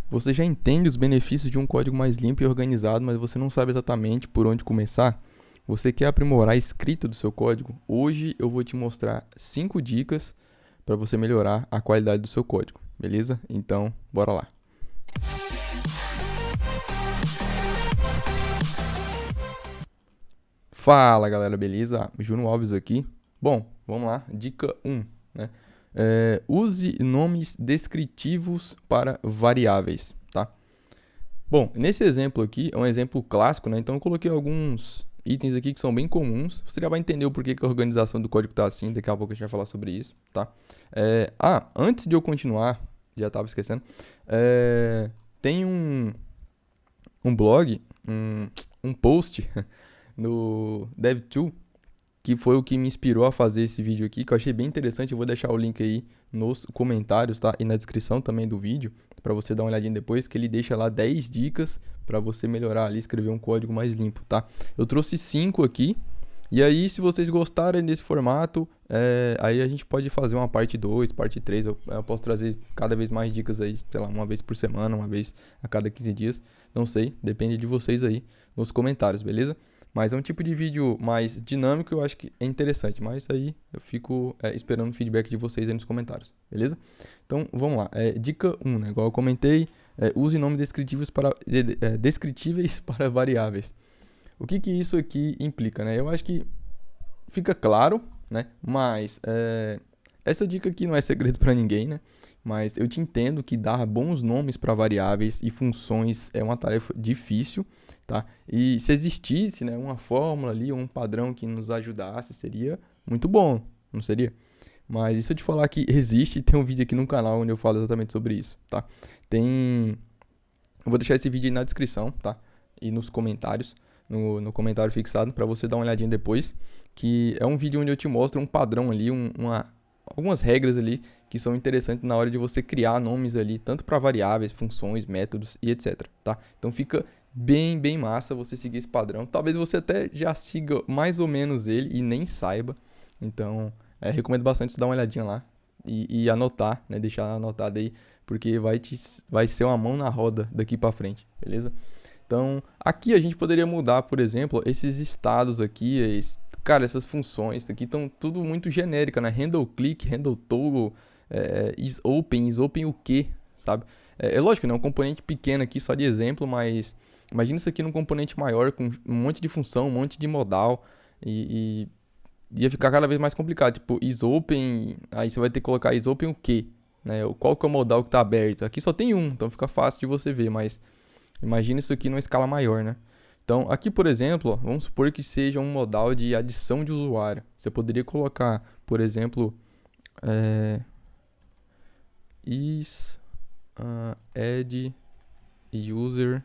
Você já entende os benefícios de um código mais limpo e organizado, mas você não sabe exatamente por onde começar? Você quer aprimorar a escrita do seu código? Hoje eu vou te mostrar 5 dicas para você melhorar a qualidade do seu código, beleza? Então, bora lá. Fala galera, beleza? Juno Alves aqui. Bom, vamos lá. Dica 1, né? Use nomes descritivos para variáveis, tá? Bom, nesse exemplo aqui, é um exemplo clássico, né? Então eu coloquei alguns itens aqui que são bem comuns. Você já vai entender o porquê que a organização do código está assim, daqui a pouco a gente vai falar sobre isso, tá? Antes de eu continuar, já estava esquecendo, tem um blog, um post no DevTool, que foi o que me inspirou a fazer esse vídeo aqui, que eu achei bem interessante. Eu vou deixar o link aí nos comentários, tá? E na descrição também do vídeo, para você dar uma olhadinha depois, que ele deixa lá 10 dicas para você melhorar ali, escrever um código mais limpo, tá? Eu trouxe 5 aqui, e aí se vocês gostarem desse formato, aí a gente pode fazer uma parte 2, parte 3. Eu posso trazer cada vez mais dicas aí, sei lá, uma vez por semana, uma vez a cada 15 dias, não sei, depende de vocês aí nos comentários, beleza? Mas é um tipo de vídeo mais dinâmico, eu acho que é interessante. Mas aí eu fico esperando o feedback de vocês aí nos comentários, beleza? Então vamos lá. Dica 1, né? Igual eu comentei, use nomes descritíveis para variáveis. O que isso aqui implica, né? Eu acho que fica claro, né? Mas essa dica aqui não é segredo para ninguém, né? Mas eu te entendo que dar bons nomes para variáveis e funções é uma tarefa difícil, tá? E se existisse, né, uma fórmula ali, um padrão que nos ajudasse, seria muito bom, não seria? Mas e se eu te falar que existe, tem um vídeo aqui no canal onde eu falo exatamente sobre isso, tá? Eu vou deixar esse vídeo aí na descrição, tá? E nos comentários, no comentário fixado, para você dar uma olhadinha depois, que é um vídeo onde eu te mostro um padrão ali, algumas regras ali que são interessantes na hora de você criar nomes ali, tanto para variáveis, funções, métodos e etc, tá? Então fica bem massa você seguir esse padrão. Talvez você até já siga mais ou menos ele e nem saiba. Então, recomendo bastante você dar uma olhadinha lá e anotar, né? Deixar anotado aí, porque vai ser uma mão na roda daqui para frente, beleza? Então, aqui a gente poderia mudar, por exemplo, esses estados aqui, cara, essas funções aqui estão tudo muito genérica, né? Handle click, handle toggle, is open o quê, sabe? É lógico, né? Um componente pequeno aqui só de exemplo, mas imagina isso aqui num componente maior com um monte de função, um monte de modal e ia ficar cada vez mais complicado. Tipo, is open, aí você vai ter que colocar is open o quê, né? Qual que é o modal que está aberto? Aqui só tem um, então fica fácil de você ver, mas imagina isso aqui numa escala maior, né? Então, aqui, por exemplo, ó, vamos supor que seja um modal de adição de usuário. Você poderia colocar, por exemplo, is add user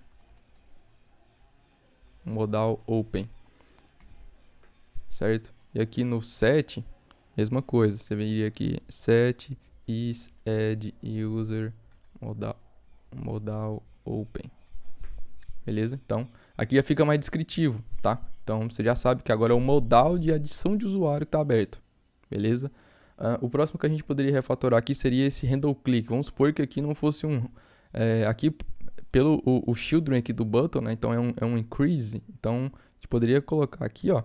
modal open, certo? E aqui no set, mesma coisa. Você viria aqui set is add user modal open. Beleza? Então, aqui já fica mais descritivo, tá? Então, você já sabe que agora é o modal de adição de usuário que está aberto. Beleza? O próximo que a gente poderia refatorar aqui seria esse handle click. Vamos supor que aqui não fosse aqui, pelo o children aqui do button, né? Então, é um increase. Então, a gente poderia colocar aqui, ó.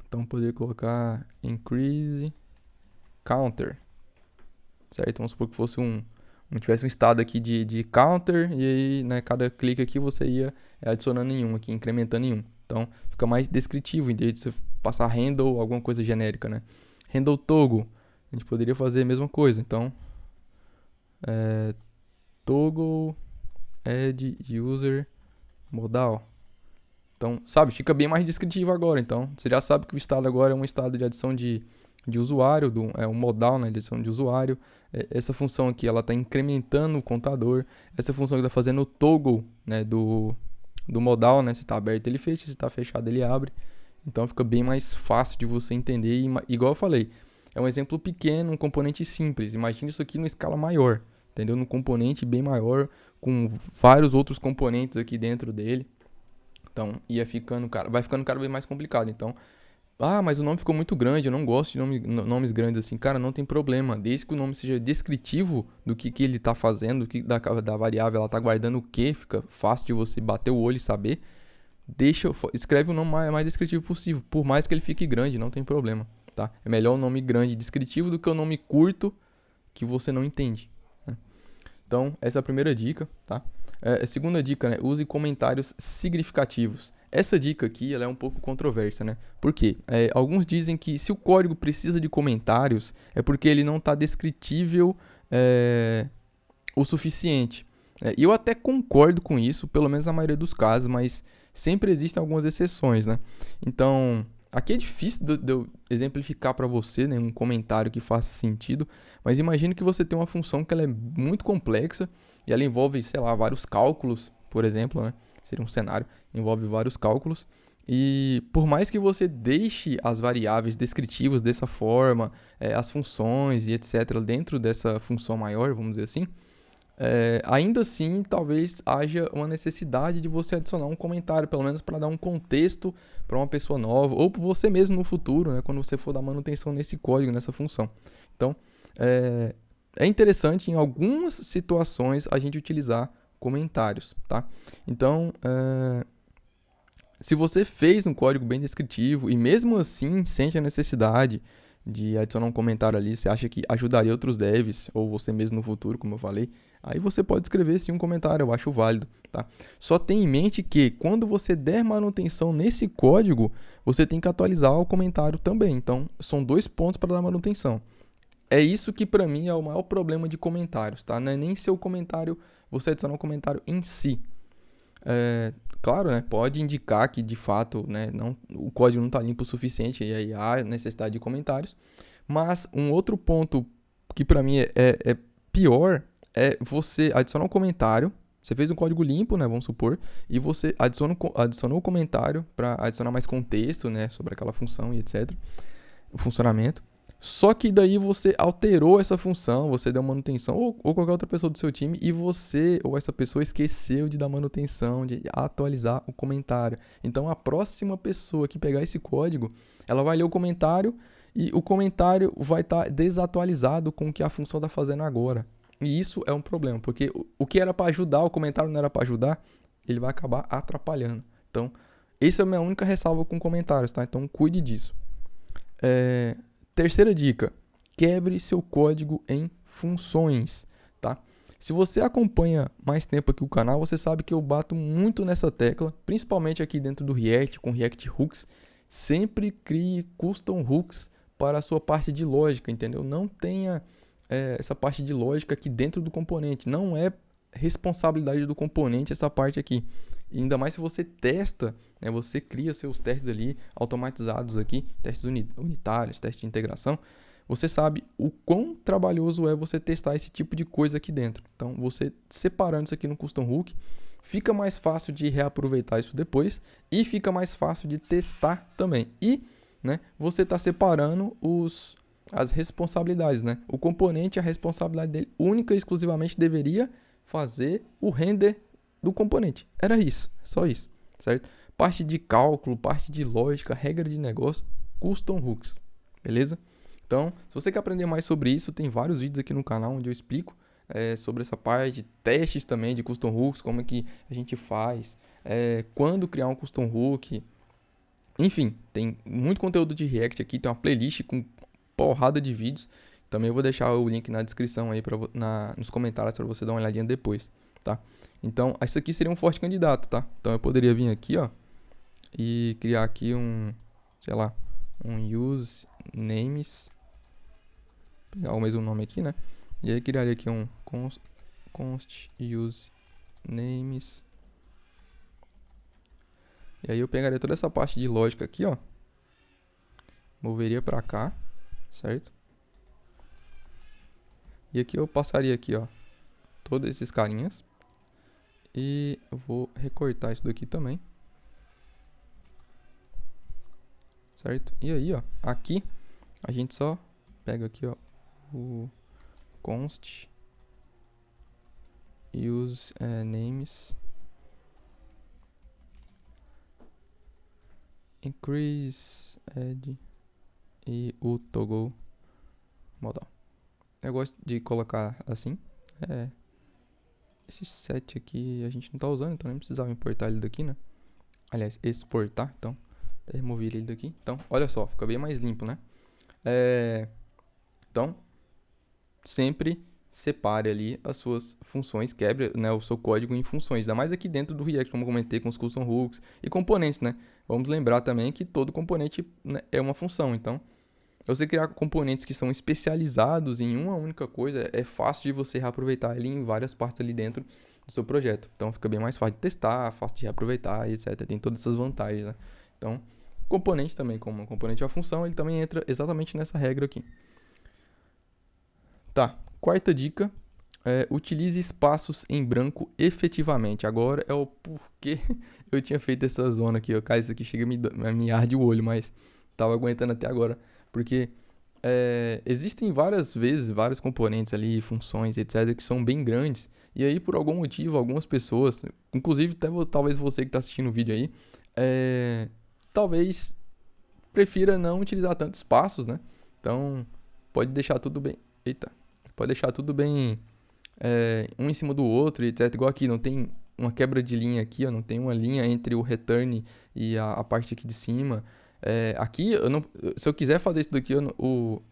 Então, poderia colocar increase counter. Certo? Vamos supor que fosse não tivesse um estado aqui de counter, e aí, né, cada clique aqui você ia adicionando em um aqui, incrementando em um. Então, fica mais descritivo, em vez de você passar handle, alguma coisa genérica, né? Handle toggle, a gente poderia fazer a mesma coisa. Então, toggle add user modal. Então, sabe, fica bem mais descritivo agora. Então, você já sabe que o estado agora é um estado de adição de usuário, um modal, né, de adição de usuário. Essa função aqui, ela está incrementando o contador. Essa função que está fazendo o toggle, né, do modal, né, se está aberto ele fecha, se está fechado ele abre. Então, fica bem mais fácil de você entender. E, igual eu falei, é um exemplo pequeno, um componente simples. Imagine isso aqui numa escala maior, entendeu? Num componente bem maior, com vários outros componentes aqui dentro dele. Então, vai ficando cada vez mais complicado. Então, Ah, mas o nome ficou muito grande, eu não gosto de nomes grandes assim. Cara, não tem problema, desde que o nome seja descritivo do que ele tá fazendo, do que da variável, ela tá guardando o que, fica fácil de você bater o olho e saber. Escreve o nome mais descritivo possível, por mais que ele fique grande, não tem problema, tá? É melhor o nome grande e descritivo do que o nome curto que você não entende, né? Então, essa é a primeira dica, tá? A segunda dica, né? Use comentários significativos. Essa dica aqui, ela é um pouco controversa, né? Por quê? Alguns dizem que se o código precisa de comentários, é porque ele não está descritível o suficiente. E eu até concordo com isso, pelo menos na maioria dos casos, mas sempre existem algumas exceções, né? Então, aqui é difícil de eu exemplificar para você, né, um comentário que faça sentido, mas imagine que você tem uma função que ela é muito complexa e ela envolve, sei lá, vários cálculos, por exemplo, né? Seria um cenário, envolve vários cálculos. E por mais que você deixe as variáveis descritivas dessa forma, as funções e etc., dentro dessa função maior, vamos dizer assim, ainda assim, talvez haja uma necessidade de você adicionar um comentário, pelo menos para dar um contexto para uma pessoa nova, ou para você mesmo no futuro, né, quando você for dar manutenção nesse código, nessa função. Então, é interessante em algumas situações a gente utilizar comentários, tá? Então, se você fez um código bem descritivo e mesmo assim sente a necessidade de adicionar um comentário ali, você acha que ajudaria outros devs ou você mesmo no futuro, como eu falei, aí você pode escrever sim um comentário, eu acho válido, tá? Só tenha em mente que quando você der manutenção nesse código, você tem que atualizar o comentário também. Então, são dois pontos para dar manutenção. É isso que para mim é o maior problema de comentários, tá? Não é nem seu comentário, você adicionar um comentário em si. Claro, né, pode indicar que de fato, né, não, o código não está limpo o suficiente e aí há necessidade de comentários. Mas um outro ponto que para mim é pior é você adicionar um comentário. Você fez um código limpo, né, vamos supor, e você adicionou o comentário para adicionar mais contexto, né, sobre aquela função e etc. O funcionamento. Só que daí você alterou essa função, você deu manutenção, ou qualquer outra pessoa do seu time, e você ou essa pessoa esqueceu de dar manutenção, de atualizar o comentário. Então a próxima pessoa que pegar esse código, ela vai ler o comentário e o comentário vai estar desatualizado com o que a função está fazendo agora. E isso é um problema, porque o que era para ajudar, o comentário não era para ajudar, ele vai acabar atrapalhando. Então, essa é a minha única ressalva com comentários, tá? Então cuide disso. Terceira dica: quebre seu código em funções, tá? Se você acompanha mais tempo aqui o canal, você sabe que eu bato muito nessa tecla, principalmente aqui dentro do React, com React Hooks. Sempre crie custom hooks para a sua parte de lógica, entendeu? Não tenha essa parte de lógica aqui dentro do componente. Não é responsabilidade do componente essa parte aqui. E ainda mais se você testa, né, você cria seus testes ali automatizados aqui, testes unitários, testes de integração. Você sabe o quão trabalhoso é você testar esse tipo de coisa aqui dentro. Então, você separando isso aqui no Custom Hook, fica mais fácil de reaproveitar isso depois e fica mais fácil de testar também. E, né, você está separando as responsabilidades, né? O componente, a responsabilidade dele única e exclusivamente deveria fazer o render do componente. Era isso, só isso, certo? Parte de cálculo, parte de lógica, regra de negócio, custom hooks, beleza? Então, se você quer aprender mais sobre isso, tem vários vídeos aqui no canal onde eu explico sobre essa parte, testes também de custom hooks, como é que a gente faz, quando criar um custom hook, enfim, tem muito conteúdo de React aqui, tem uma playlist com porrada de vídeos. Também eu vou deixar o link na descrição aí nos comentários para você dar uma olhadinha depois, tá? Então, esse aqui seria um forte candidato, tá? Então eu poderia vir aqui, ó, e criar aqui sei lá, um use names, pegar o mesmo nome aqui, né? E aí criaria aqui um const use names. E aí eu pegaria toda essa parte de lógica aqui, ó, moveria para cá, certo? E aqui eu passaria aqui, ó, todos esses carinhas. E eu vou recortar isso daqui também. Certo? E aí, ó, aqui a gente só pega aqui, ó, o const use names increase add e o toggle modal. Eu gosto de colocar assim. Esse set aqui a gente não tá usando, então nem precisava importar ele daqui, né? Aliás, exportar, então remover ele daqui. Então, olha só, fica bem mais limpo, né? Então, sempre separe ali as suas funções, quebre, né, o seu código em funções, ainda mais aqui dentro do React, como eu comentei, com os custom hooks e componentes, né? Vamos lembrar também que todo componente, né, é uma função, então você criar componentes que são especializados em uma única coisa, é fácil de você reaproveitar ele em várias partes ali dentro do seu projeto. Então fica bem mais fácil de testar, fácil de reaproveitar, etc. Tem todas essas vantagens, né? Então, componente também, como um componente é uma função, ele também entra exatamente nessa regra aqui. Tá, quarta dica, utilize espaços em branco efetivamente. Agora é o porquê eu tinha feito essa zona aqui, ó. Cara, isso aqui chega a me arde o olho, mas tava aguentando até agora. Porque existem várias vezes, vários componentes ali, funções, etc., que são bem grandes. E aí, por algum motivo, algumas pessoas, inclusive até talvez você que está assistindo o vídeo aí, talvez prefira não utilizar tantos espaços, né? Então, pode deixar tudo bem. Eita! Pode deixar tudo bem um em cima do outro, etc. Igual aqui, não tem uma quebra de linha aqui, ó, não tem uma linha entre o return e a parte aqui de cima. Aqui, se eu quiser fazer isso daqui, o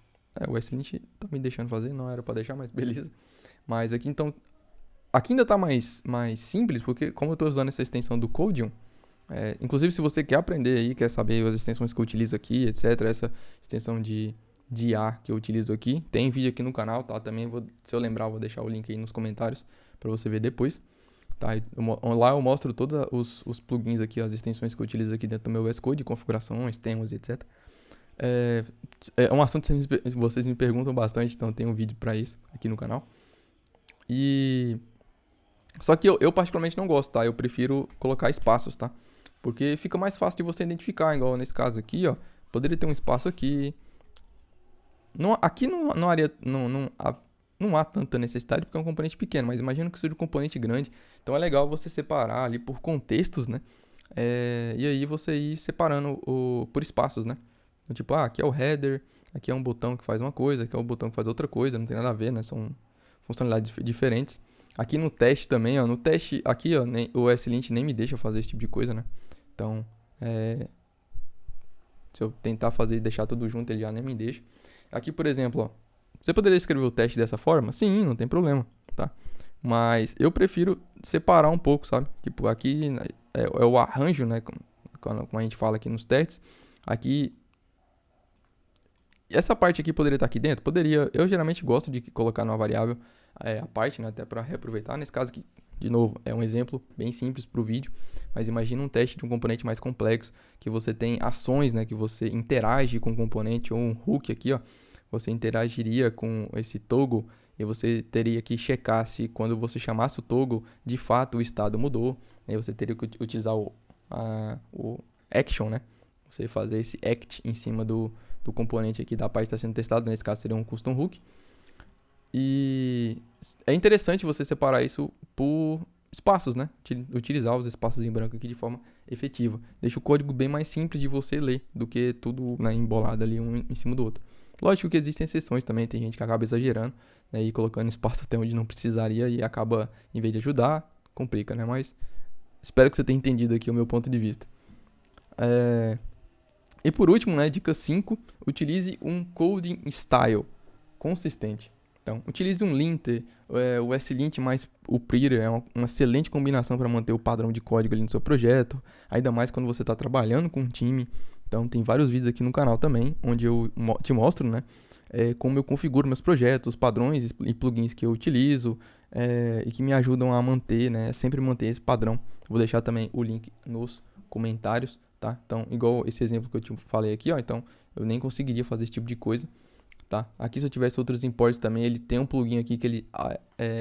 SLint tá me deixando fazer, não era para deixar, mas beleza. Mas aqui, então, aqui ainda tá mais simples, porque como eu tô usando essa extensão do Codium, inclusive se você quer aprender aí, quer saber as extensões que eu utilizo aqui, etc., essa extensão de IA que eu utilizo aqui, tem vídeo aqui no canal, tá? Também, se eu lembrar, eu vou deixar o link aí nos comentários para você ver depois. Tá, lá eu mostro todos os plugins aqui, as extensões que eu utilizo aqui dentro do meu VS Code, configurações, temas, etc. É um assunto que vocês me perguntam bastante, então tem um vídeo para isso aqui no canal. Só que eu particularmente não gosto, tá? Eu prefiro colocar espaços, tá? Porque fica mais fácil de você identificar, igual nesse caso aqui, ó. Poderia ter um espaço aqui. Aqui não há tanta necessidade porque é um componente pequeno, mas imagino que seja um componente grande. Então é legal você separar ali por contextos, né? E aí você ir separando por espaços, né? Então, tipo, aqui é o header, aqui é um botão que faz uma coisa, aqui é um botão que faz outra coisa, não tem nada a ver, né? São funcionalidades diferentes. Aqui no teste também, ó, no teste, aqui, ó, o SLint nem me deixa fazer esse tipo de coisa, né? Então, se eu tentar deixar tudo junto, ele já nem me deixa. Aqui, por exemplo, ó, você poderia escrever o teste dessa forma? Sim, não tem problema, tá? Mas eu prefiro separar um pouco, sabe? Tipo, aqui é o arranjo, né? Como a gente fala aqui nos testes. Aqui, essa parte aqui poderia estar aqui dentro? Poderia. Eu geralmente gosto de colocar numa variável a parte, né? Até para reaproveitar. Nesse caso aqui, de novo, é um exemplo bem simples para o vídeo. Mas imagina um teste de um componente mais complexo, que você tem ações, né? Que você interage com o componente, ou um hook aqui, ó. Você interagiria com esse toggle e você teria que checar se quando você chamasse o toggle, de fato o estado mudou. Aí você teria que utilizar o action, né? Você fazer esse act em cima do componente aqui da parte que está sendo testado. Nesse caso seria um custom hook. E é interessante você separar isso por espaços, né? Utilizar os espaços em branco aqui de forma efetiva. Deixa o código bem mais simples de você ler do que tudo, né, embolado ali um em cima do outro. Lógico que existem exceções também, tem gente que acaba exagerando, né, e colocando espaço até onde não precisaria e acaba, em vez de ajudar, complica, né? Mas espero que você tenha entendido aqui o meu ponto de vista. E por último, né, dica 5, utilize um coding style consistente. Então, utilize um linter, o SLint mais o Prettier é uma excelente combinação para manter o padrão de código ali no seu projeto, ainda mais quando você está trabalhando com um time. Então, tem vários vídeos aqui no canal também, onde eu te mostro, né, como eu configuro meus projetos, padrões e plugins que eu utilizo e que me ajudam a manter, né, sempre manter esse padrão. Vou deixar também o link nos comentários, tá? Então, igual esse exemplo que eu te falei aqui, ó, então eu nem conseguiria fazer esse tipo de coisa. Tá? Aqui se eu tivesse outros imports também, ele tem um plugin aqui que ele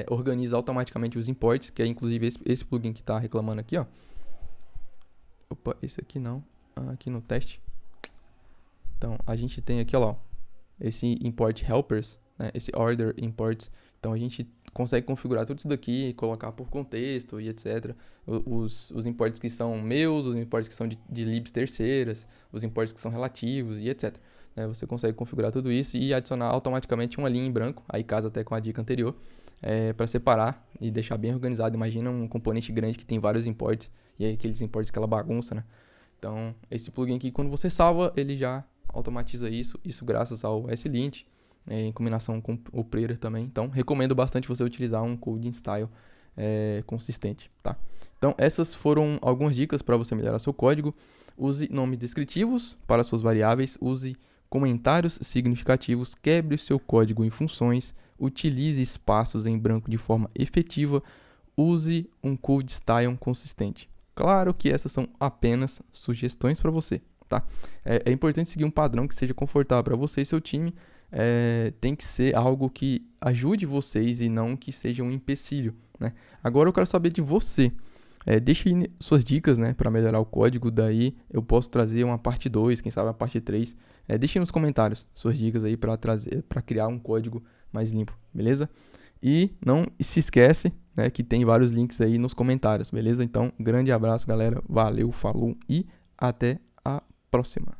organiza automaticamente os imports, que é inclusive esse plugin que está reclamando aqui, ó. Opa, esse aqui não, aqui no teste. Então a gente tem aqui, ó, esse import helpers, né? Esse order imports. Então a gente consegue configurar tudo isso daqui, colocar por contexto e etc. Os imports que são meus, os imports que são de libs terceiras, os imports que são relativos e etc. Você consegue configurar tudo isso e adicionar automaticamente uma linha em branco, aí casa até com a dica anterior, para separar e deixar bem organizado. Imagina um componente grande que tem vários imports, e aí aqueles imports, aquela bagunça, né? Então, esse plugin aqui, quando você salva, ele já automatiza isso graças ao SLint, em combinação com o Prayer também. Então, recomendo bastante você utilizar um coding style consistente, tá? Então, essas foram algumas dicas para você melhorar seu código. Use nomes descritivos para suas variáveis, use comentários significativos, quebre o seu código em funções, utilize espaços em branco de forma efetiva, use um code style consistente. Claro que essas são apenas sugestões para você, tá? É importante seguir um padrão que seja confortável para você e seu time. Tem que ser algo que ajude vocês e não que seja um empecilho, né? Agora eu quero saber de você. Deixe aí suas dicas, né, para melhorar o código. Daí eu posso trazer uma parte 2, quem sabe a parte 3. Deixe nos comentários suas dicas aí para criar um código mais limpo, beleza? E não se esquece, né, que tem vários links aí nos comentários, beleza? Então, grande abraço, galera. Valeu, falou e até a próxima.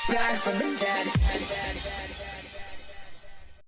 Back from the dead.